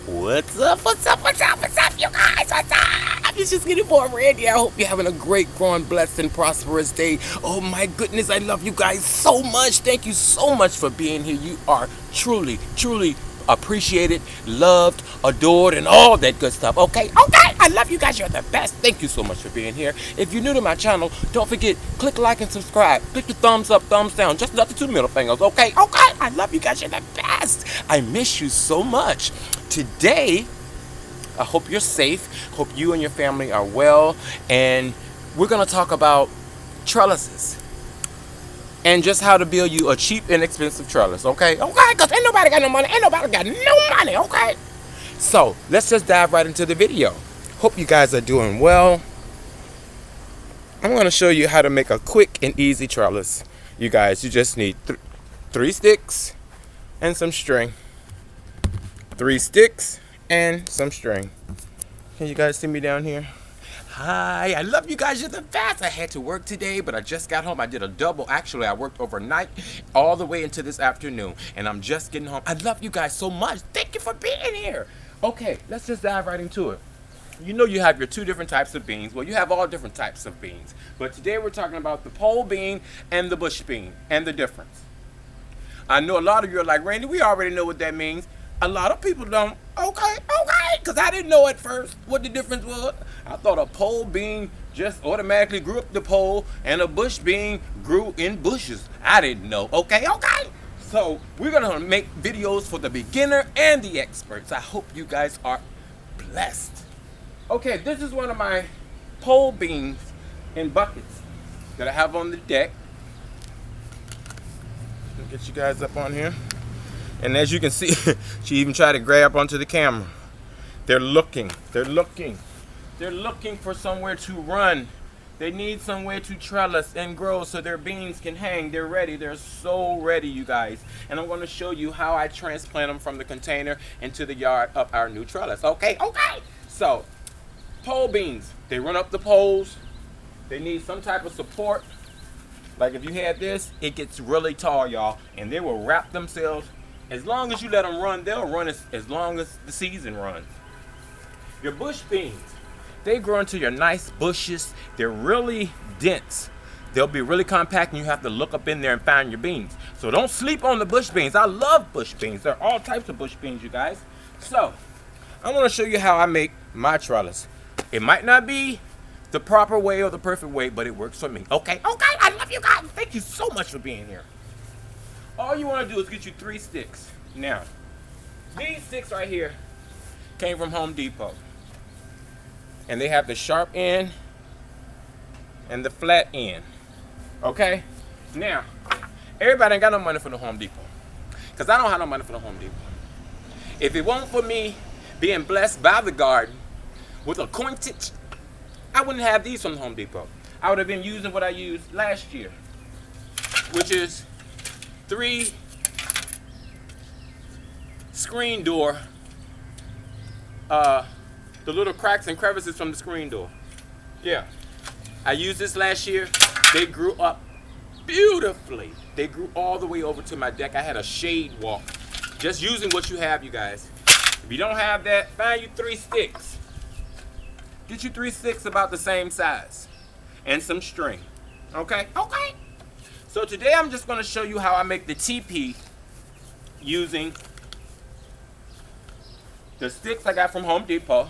What's up, what's up, what's up, what's up, you guys, what's up? It's your skinny boy Randy. I hope you're having a great, growing, blessed, and prosperous day. Oh my goodness, I love you guys so much. Thank you so much for being here. You are truly, truly appreciated, loved, adored, and all that good stuff. Okay, I love you guys. You're the best. Thank you so much for being here. If you're new to my channel, don't forget, click like and subscribe. Click the thumbs up, thumbs down, just not the two middle fingers. Okay, I love you guys. You're the best. I miss you so much. Today, I hope you're safe. Hope you and your family are well. And we're going to talk about trellises and just how to build you a cheap, inexpensive trellis, okay? Because ain't nobody got no money. Ain't nobody got no money, okay? So, let's just dive right into the video. Hope you guys are doing well. I'm going to show you how to make a quick and easy trellis. You guys, you just need 3 sticks and some string. 3 sticks and some string. Can you guys see me down here? Hi, I love you guys. You're the best. I had to work today, but I just got home. I did a double. Actually, I worked overnight all the way into this afternoon, and I'm just getting home. I love you guys so much. Thank you for being here. Okay, let's just dive right into it. You know you have your 2 different types of beans. Well, you have all different types of beans. But today we're talking about the pole bean and the bush bean and the difference. I know a lot of you are like, Randy, we already know what that means. A lot of people don't. Okay, because I didn't know at first what the difference was. I thought a pole bean just automatically grew up the pole and a bush bean grew in bushes. I didn't know. Okay. So we're going to make videos for the beginner and the experts. I hope you guys are blessed. Okay, this is one of my pole beans in buckets that I have on the deck. Let me get you guys up on here. And as you can see, she even tried to grab onto the camera. They're looking for somewhere to run. They need somewhere to trellis and grow so their beans can hang. They're ready. They're so ready, you guys. And I'm going to show you how I transplant them from the container into the yard of our new trellis. Okay. So, pole beans. They run up the poles. They need some type of support. Like if you had this, it gets really tall, y'all. And they will wrap themselves. As long as you let them run, they'll run as long as the season runs. Your bush beans, they grow into your nice bushes. They're really dense. They'll be really compact and you have to look up in there and find your beans. So don't sleep on the bush beans. I love bush beans. There are all types of bush beans, you guys. So, I want to show you how I make my trellis. It might not be the proper way or the perfect way, but it works for me. Okay, I love you guys. Thank you so much for being here. All you want to do is get you 3 sticks. Now, these sticks right here came from Home Depot. And they have the sharp end and the flat end. Okay? Now, everybody ain't got no money for the Home Depot. Because I don't have no money for the Home Depot. If it weren't for me being blessed by the garden with a coinage, I wouldn't have these from the Home Depot. I would have been using what I used last year, which is 3 screen door, the little cracks and crevices from the screen door. Yeah, I used this last year. They grew up beautifully. They grew all the way over to my deck. I had a shade walk. Just using what you have, you guys. If you don't have that, find you 3 sticks. Get you 3 sticks about the same size and some string. Okay. So today I'm just going to show you how I make the teepee using the sticks I got from Home Depot.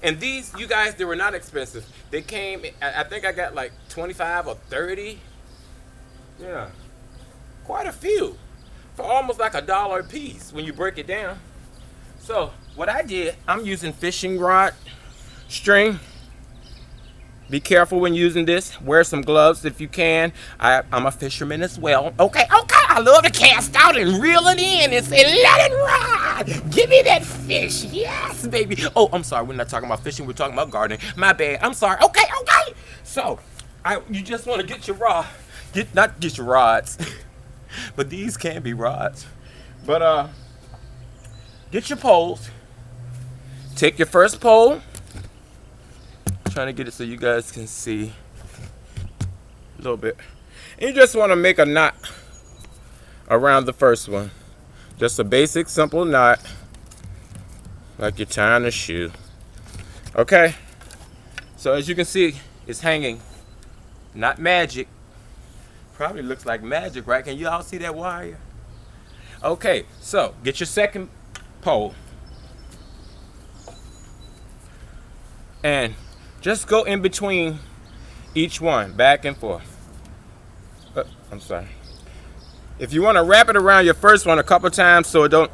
And these, you guys, they were not expensive. They came, I think I got like 25 or 30. Yeah, quite a few for almost like $1 a piece when you break it down. So what I did, I'm using fishing rod string. Be careful when using this. Wear some gloves if you can. I'm a fisherman as well. Okay. I love to cast out and reel it in and say, let it ride. Give me that fish. Yes, baby. Oh, I'm sorry. We're not talking about fishing. We're talking about gardening. My bad. I'm sorry. Okay. So, you just want to get your rod. Not get your rods. But these can be rods. But, get your poles. Take your first pole. Trying to get it so you guys can see a little bit. And you just want to make a knot around the first one. Just a basic, simple knot. like you're tying a shoe. Okay, so as you can see, it's hanging. Not magic. Probably looks like magic, right? Can you all see that wire? Okay, so get your second pole and just go in between each one, back and forth. I'm sorry. If you want to wrap it around your first one a couple times so it don't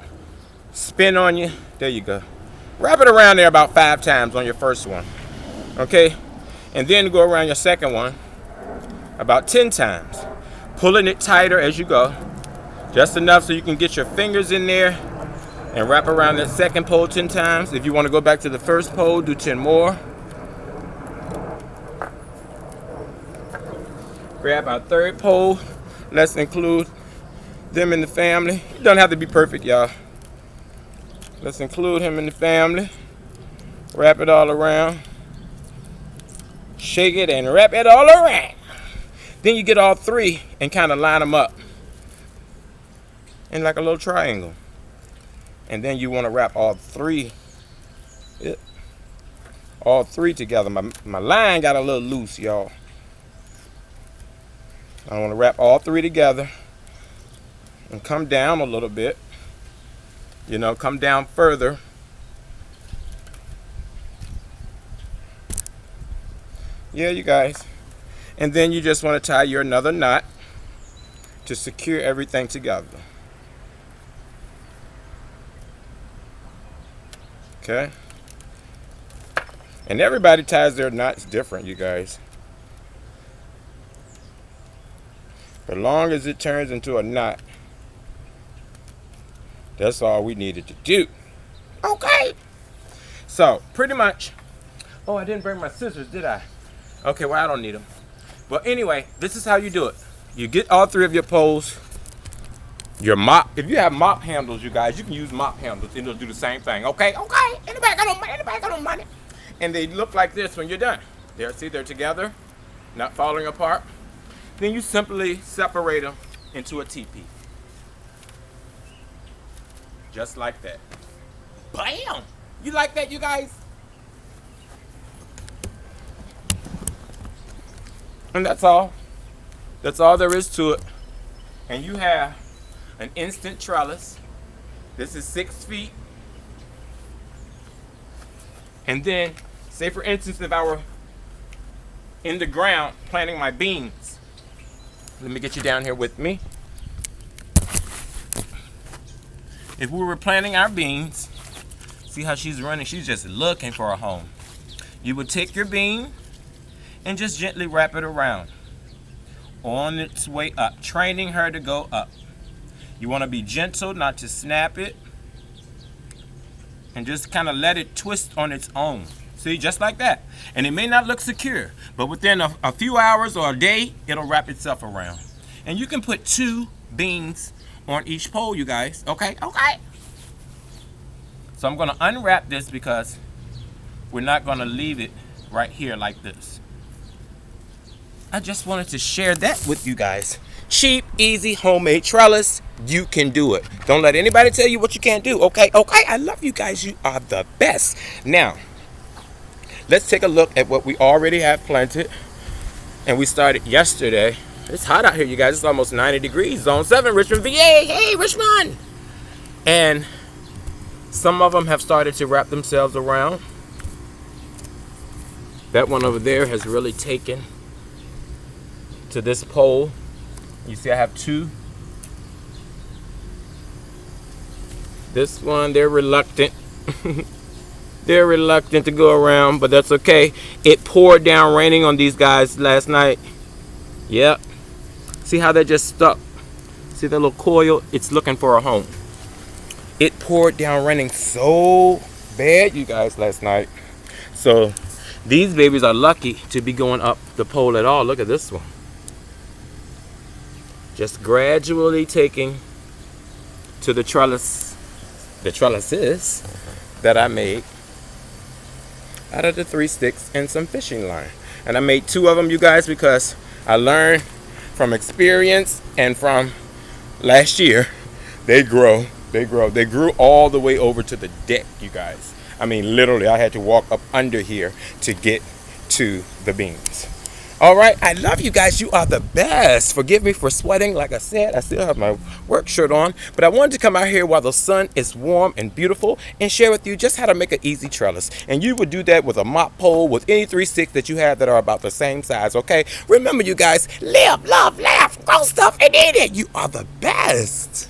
spin on you, there you go. Wrap it around there about 5 times on your first one, okay? And then go around your second one about 10 times, pulling it tighter as you go, just enough so you can get your fingers in there and wrap around that second pole 10 times. If you want to go back to the first pole, do 10 more. Grab our third pole. Let's include them in the family. You don't have to be perfect, y'all. Let's include him in the family. Wrap it all around. Shake it and wrap it all around. Then you get all 3 and kind of line them up in like a little triangle. And then you want to wrap all 3 together. My line got a little loose, y'all. I want to wrap all 3 together and come down a little bit. You know, come down further. Yeah, you guys. And then you just want to tie your another knot to secure everything together. Okay? And everybody ties their knots different, you guys. As long as it turns into a knot, that's all we needed to do. Okay. So, pretty much. Oh, I didn't bring my scissors, did I? Okay, well, I don't need them. But anyway, this is how you do it. You get all 3 of your poles. Your mop. If you have mop handles, you guys, you can use mop handles. It'll do the same thing. Okay? Okay. Anybody got no money? And they look like this when you're done. There, see, they're together, not falling apart. Then you simply separate them into a teepee. Just like that. Bam! You like that, you guys? And that's all. That's all there is to it. And you have an instant trellis. This is 6 feet. And then, say for instance, if I were in the ground planting my beans. Let me get you down here with me. If we were planting our beans, see how she's running? She's just looking for a home. You would take your bean and just gently wrap it around on its way up, training her to go up. You want to be gentle, not to snap it, and just kind of let it twist on its own. See, just like that. And it may not look secure, but within a few hours or a day, it'll wrap itself around. And you can put 2 beans on each pole, you guys. Okay? Okay. So I'm going to unwrap this because we're not going to leave it right here like this. I just wanted to share that with you guys. Cheap, easy, homemade trellis. You can do it. Don't let anybody tell you what you can't do. Okay? Okay? I love you guys. You are the best. Now, let's take a look at what we already have planted. And we started yesterday. It's hot out here, you guys. It's almost 90 degrees. Zone 7, Richmond, VA. Hey, Richmond! And some of them have started to wrap themselves around. That one over there has really taken to this pole. You see I have 2. This one, they're reluctant. They're reluctant to go around, but that's okay. It poured down raining on these guys last night. Yep. See how they're just stuck? See that little coil? It's looking for a home. It poured down raining so bad, you guys, last night. So these babies are lucky to be going up the pole at all. Look at this one. Just gradually taking to the trellises that I made out of the 3 sticks and some fishing line. And I made 2 of them, you guys, because I learned from experience and from last year, they grow They grow. They grew all the way over to the deck, you guys. I mean, literally, I had to walk up under here to get to the beans. All right, I love you guys. You are the best. Forgive me for sweating. Like I said, I still have my work shirt on, but I wanted to come out here while the sun is warm and beautiful and share with you just how to make an easy trellis. And you would do that with a mop pole, with any 3 sticks that you have that are about the same size, okay? Remember, you guys, live, love, laugh, grow stuff, and eat it. You are the best.